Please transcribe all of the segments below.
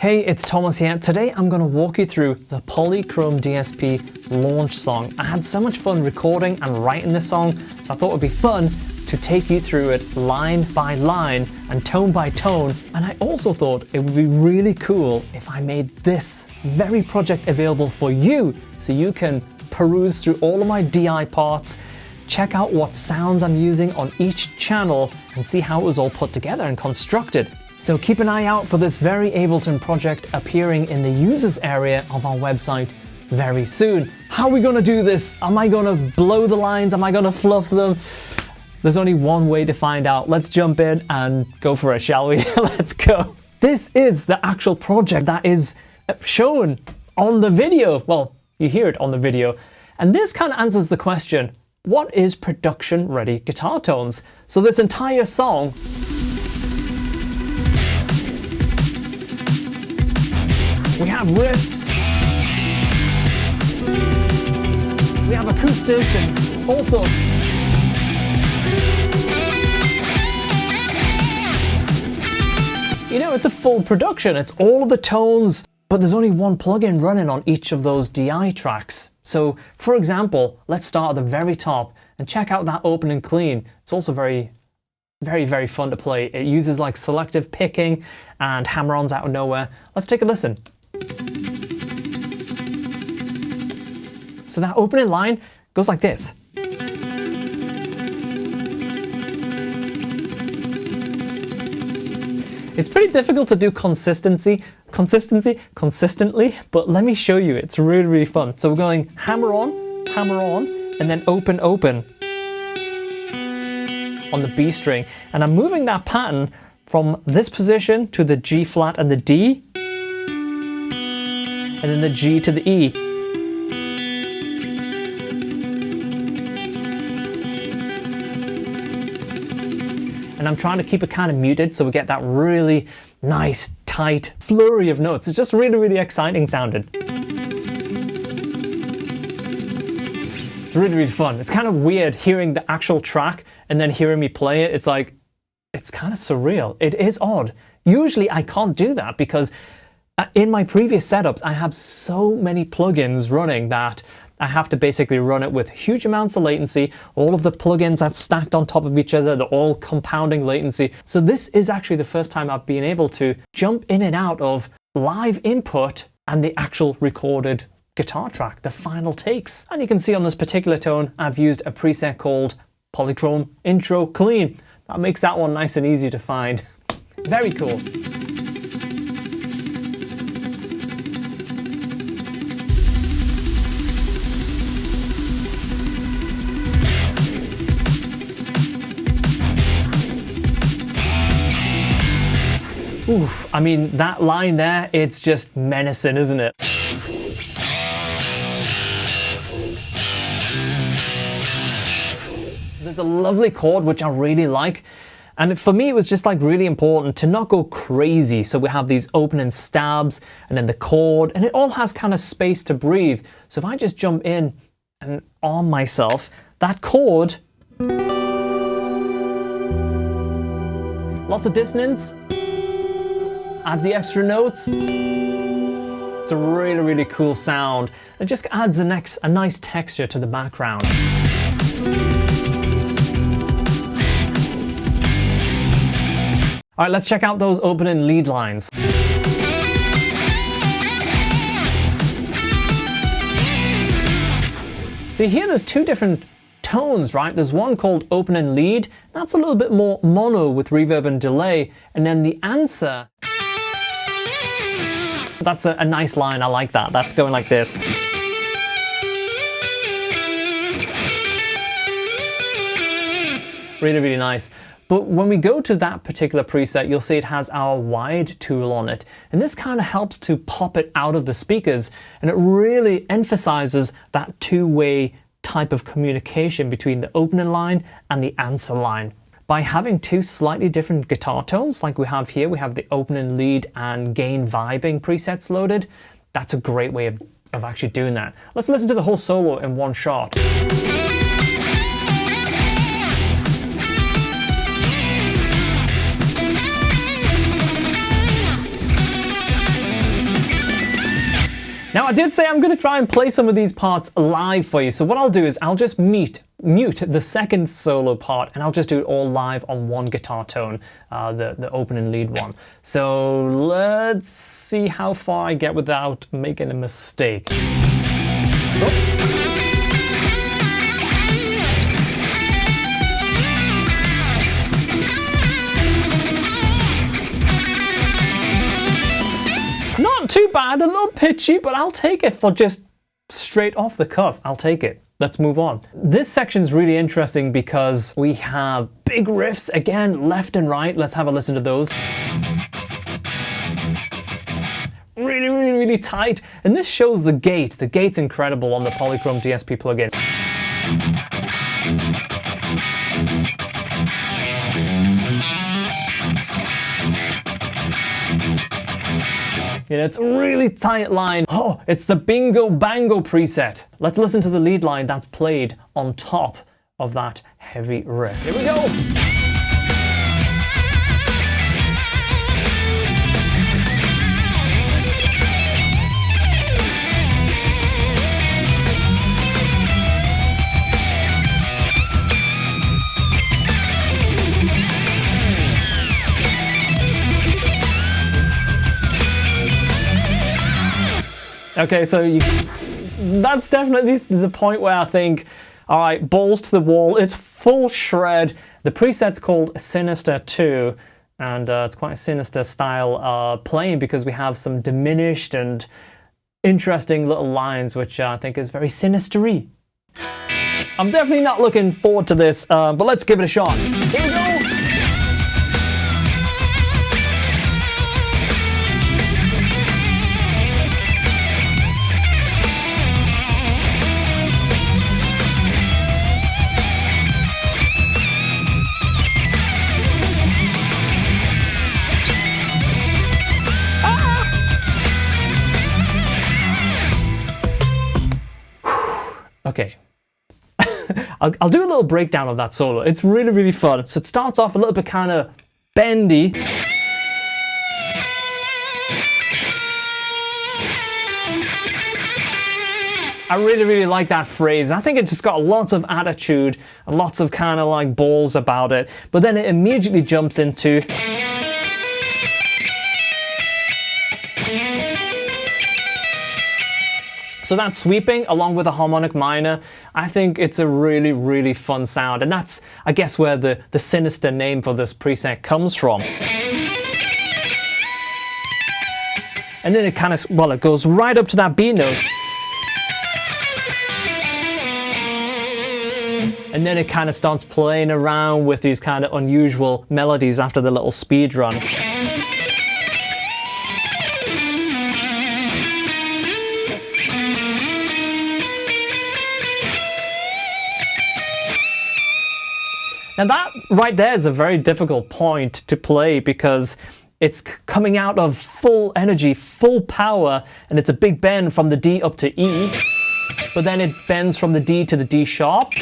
Hey, it's Thomas here. Today I'm going to walk you through the PolyChrome DSP launch song. I had so much fun recording and writing this song, so I thought it would be fun to take you through it line by line and tone by tone. And I also thought it would be really cool if I made this very project available for you, so you can peruse through all of my DI parts, check out what sounds I'm using on each channel, and see how it was all put together and constructed. So keep an eye out for this very Ableton project appearing in the users area of our website very soon. How are we going to do this? Am I going to blow the lines? Am I going to fluff them? There's only one way to find out. Let's jump in and go for it, shall we? Let's go. This is the actual project that is shown on the video. Well, you hear it on the video. And this kind of answers the question, what is production ready guitar tones? So this entire song, we have riffs, we have acoustics and all sorts. You know, it's a full production. It's all of the tones, but there's only one plugin running on each of those DI tracks. So, for example, let's start at the very top and check out that open and clean. It's also very fun to play. It uses like selective picking and hammer-ons out of nowhere. Let's take a listen. So that opening line goes like this. It's pretty difficult to do consistently, but let me show you. It's really fun. So we're going hammer on, and then open, open on the B string. And I'm moving that pattern from this position to the G flat and the D, and then the G to the E. And I'm trying to keep it kind of muted so we get that really nice, tight flurry of notes. It's just really exciting sounding. It's really fun. It's kind of weird hearing the actual track and then hearing me play it. It's like, it's kind of surreal. It is odd. Usually I can't do that because in my previous setups, I have so many plugins running that I have to basically run it with huge amounts of latency. All of the plugins are stacked on top of each other. They're all compounding latency. So this is actually the first time I've been able to jump in and out of live input and the actual recorded guitar track, the final takes. And you can see on this particular tone, I've used a preset called PolyChrome Intro Clean. That makes that one nice and easy to find. Very cool. Oof, I mean, that line there, it's just menacing, isn't it? There's a lovely chord which I really like, and for me it was just like really important to not go crazy. So we have these opening stabs and then the chord, and it all has kind of space to breathe. So if I just jump in and arm myself, that chord, lots of dissonance, add the extra notes. It's a really cool sound. It just adds a nice texture to the background. All right, let's check out those opening lead lines. So you hear there's two different tones, right? There's one called opening lead. That's a little bit more mono with reverb and delay. And then the answer, that's a nice line. I like that. That's going like this. Really nice. But when we go to that particular preset, you'll see it has our wide tool on it. And this kind of helps to pop it out of the speakers. And it really emphasizes that two-way type of communication between the opening line and the answer line. By having two slightly different guitar tones, like we have here, we have the opening lead and gain vibing presets loaded. That's a great way of actually doing that. Let's listen to the whole solo in one shot. Now I did say I'm going to try and play some of these parts live for you, so what I'll do is I'll just mute the second solo part and I'll just do it all live on one guitar tone, the opening lead one. So let's see how far I get without making a mistake. Oh. Not too bad, a little pitchy, but I'll take it for just straight off the cuff. I'll take it. Let's move on. This section's really interesting because we have big riffs, again, left and right. Let's have a listen to those. Really, really, really tight. And this shows the gate. The gate's incredible on the PolyChrome DSP plugin. You know, it's a really tight line. Oh, it's the Bingo Bango preset. Let's listen to the lead line that's played on top of that heavy riff. Here we go. Okay, so that's definitely the point where I think, all right, balls to the wall, it's full shred. The preset's called Sinister 2, and it's quite a sinister style playing because we have some diminished and interesting little lines, which I think is very sinister-y. I'm definitely not looking forward to this, but let's give it a shot. Here we go! Okay, I'll do a little breakdown of that solo. It's really, really fun. So it starts off a little bit kind of bendy. I really, really like that phrase. I think it just got lots of attitude and lots of kind of like balls about it. But then it immediately jumps into... So that's sweeping along with a harmonic minor. I think it's a really, really fun sound. And that's, I guess, where the sinister name for this preset comes from. And then it kind of, well, it goes right up to that B note. And then it kind of starts playing around with these kind of unusual melodies after the little speed run. Now that right there is a very difficult point to play because it's coming out of full energy, full power, and it's a big bend from the D up to E, but then it bends from the D to the D sharp.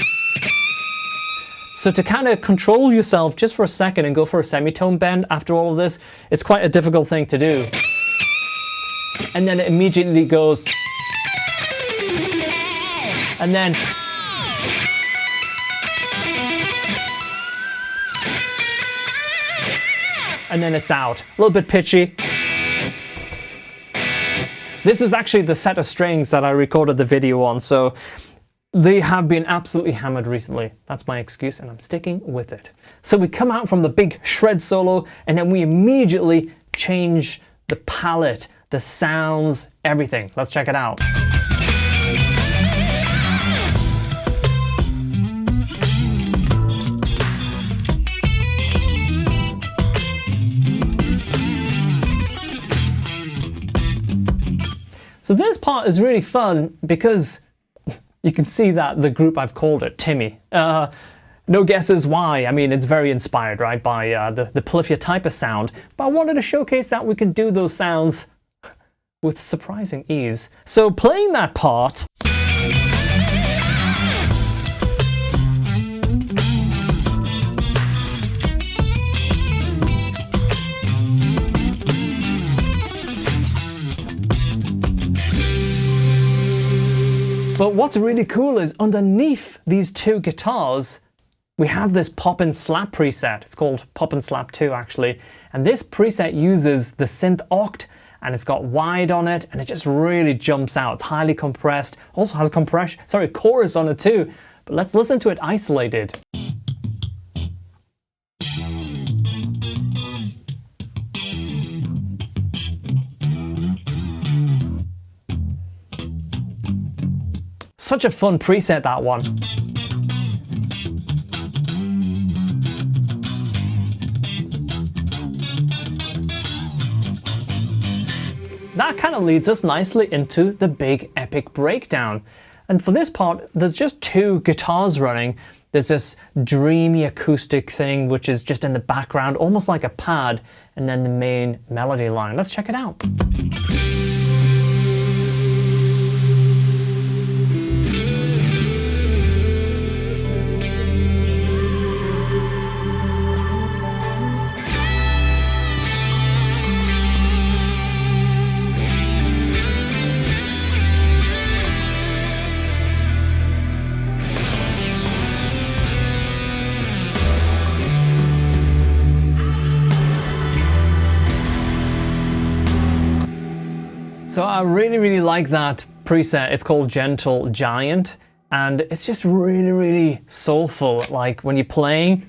So to kind of control yourself just for a second and go for a semitone bend after all of this, it's quite a difficult thing to do. And then it immediately goes, and then it's out. A little bit pitchy. This is actually the set of strings that I recorded the video on, so they have been absolutely hammered recently. That's my excuse, and I'm sticking with it. So we come out from the big shred solo, and then we immediately change the palette, the sounds, everything. Let's check it out. So this part is really fun because you can see that the group I've called it, Timmy. No guesses why. I mean, it's very inspired, right, by the Polyphia type of sound. But I wanted to showcase that we can do those sounds with surprising ease. So playing that part... But what's really cool is underneath these two guitars, we have this pop and slap preset. It's called Pop and Slap 2 actually. And this preset uses the synth oct, and it's got wide on it, and it just really jumps out. It's highly compressed. Also has chorus on it too. But let's listen to it isolated. Such a fun preset, that one. That kind of leads us nicely into the big epic breakdown. And for this part, there's just two guitars running. There's this dreamy acoustic thing, which is just in the background, almost like a pad, and then the main melody line. Let's check it out. So I really like that preset. It's called Gentle Giant, and it's just really soulful. Like when you're playing,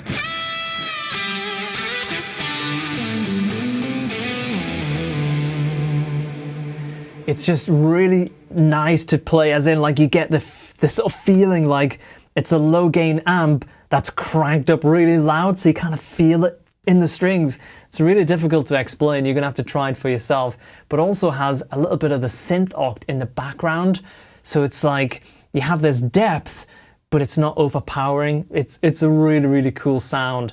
it's just really nice to play, as in like you get the sort of feeling like it's a low gain amp that's cranked up really loud, so you kind of feel it in the strings. It's really difficult to explain. You're gonna have to try it for yourself, but also has a little bit of the synth oct in the background. So it's like you have this depth, but it's not overpowering. It's a really cool sound.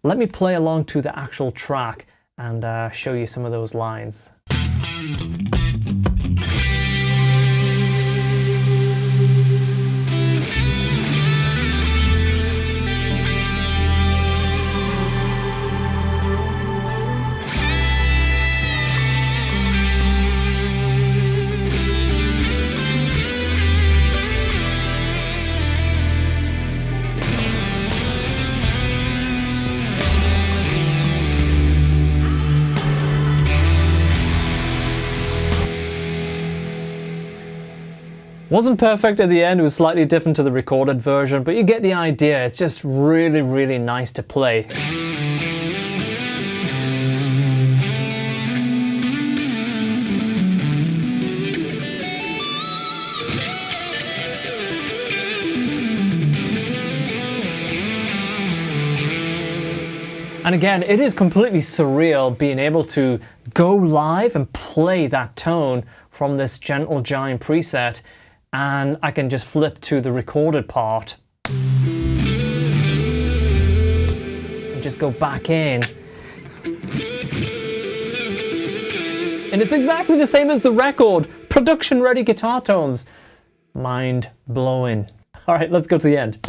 Let me play along to the actual track and show you some of those lines. Wasn't perfect at the end, it was slightly different to the recorded version, but you get the idea. It's just really nice to play. And again, it is completely surreal being able to go live and play that tone from this Gentle Giant preset. And I can just flip to the recorded part and just go back in. And it's exactly the same as the record. Production ready guitar tones. Mind blowing. All right, let's go to the end.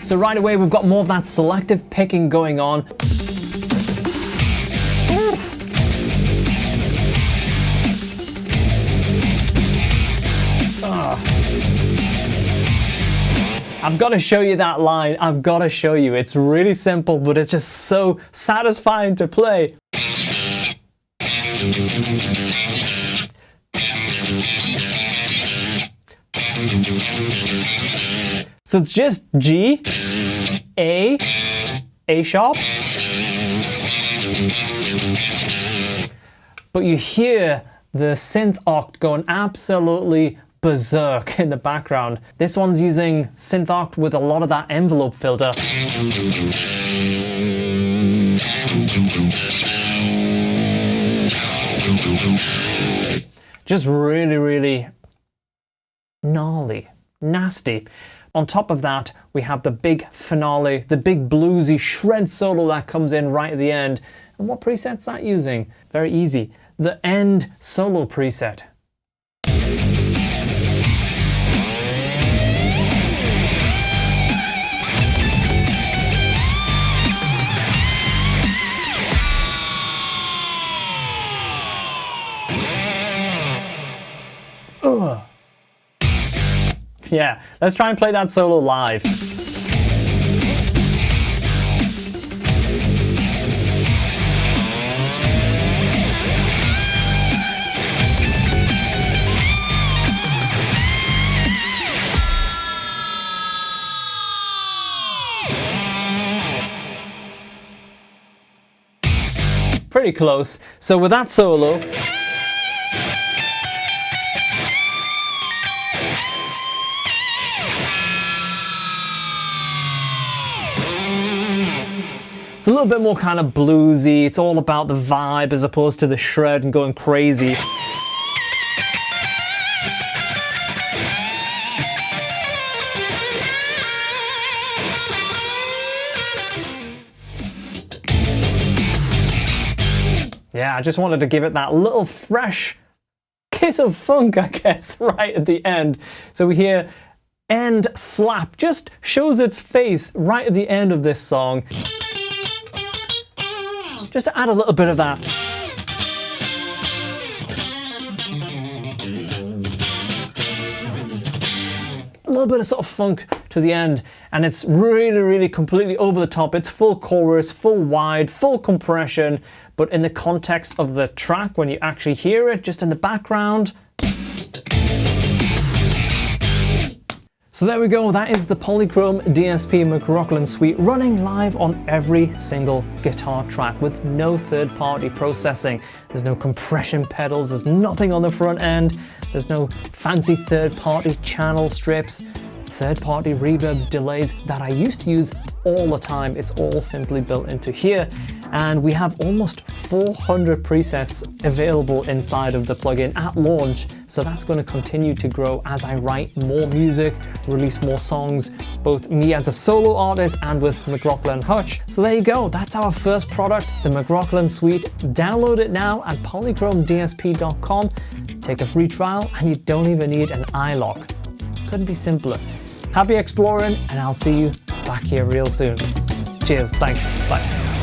So right away, we've got more of that selective picking going on. I've got to show you that line. I've got to show you. It's really simple, but it's just so satisfying to play. So it's just G, A sharp. But you hear the synth oct going absolutely berserk in the background. This one's using synth oct with a lot of that envelope filter. Just really gnarly, nasty. On top of that, we have the big finale, the big bluesy shred solo that comes in right at the end. And what preset's that using? Very easy. The end solo preset. Yeah, let's try and play that solo live. Pretty close. So with that solo, it's a little bit more kind of bluesy. It's all about the vibe as opposed to the shred and going crazy. Yeah, I just wanted to give it that little fresh kiss of funk, I guess, right at the end. So we hear end slap, just shows its face right at the end of this song. Just to add a little bit of that. A little bit of sort of funk to the end, and it's really, really completely over the top. It's full chorus, full wide, full compression, but in the context of the track, when you actually hear it, just in the background. So there we go, that is the PolyChrome DSP McRocklin Suite running live on every single guitar track with no third-party processing. There's no compression pedals, there's nothing on the front end, there's no fancy third-party channel strips, third-party reverbs, delays that I used to use all the time. It's all simply built into here. And we have almost 400 presets available inside of the plugin at launch. So that's going to continue to grow as I write more music, release more songs, both me as a solo artist and with McRocklin Hutch. So there you go. That's our first product, the McRocklin Suite. Download it now at polychromedsp.com. Take a free trial and you don't even need an iLock. Couldn't be simpler. Happy exploring, and I'll see you back here real soon. Cheers, thanks, bye.